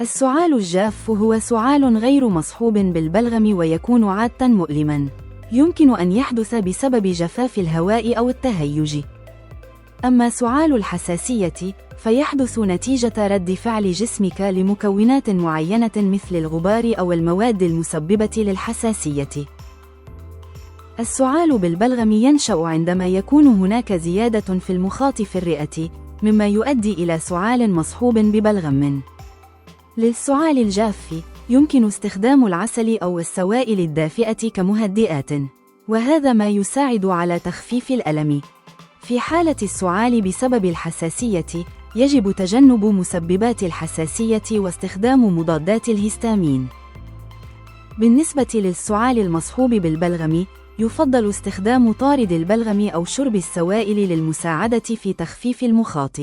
السعال الجاف هو سعال غير مصحوب بالبلغم ويكون عادة مؤلماً. يمكن أن يحدث بسبب جفاف الهواء أو التهيج. أما سعال الحساسية فيحدث نتيجة رد فعل جسمك لمكونات معينة مثل الغبار أو المواد المسببة للحساسية. السعال بالبلغم ينشأ عندما يكون هناك زيادة في المخاط في الرئة، مما يؤدي إلى سعال مصحوب ببلغم. للسعال الجاف يمكن استخدام العسل أو السوائل الدافئة كمهدئات، وهذا ما يساعد على تخفيف الألم. في حالة السعال بسبب الحساسية، يجب تجنب مسببات الحساسية واستخدام مضادات الهستامين. بالنسبة للسعال المصحوب بالبلغم، يفضل استخدام طارد البلغم أو شرب السوائل للمساعدة في تخفيف المخاط.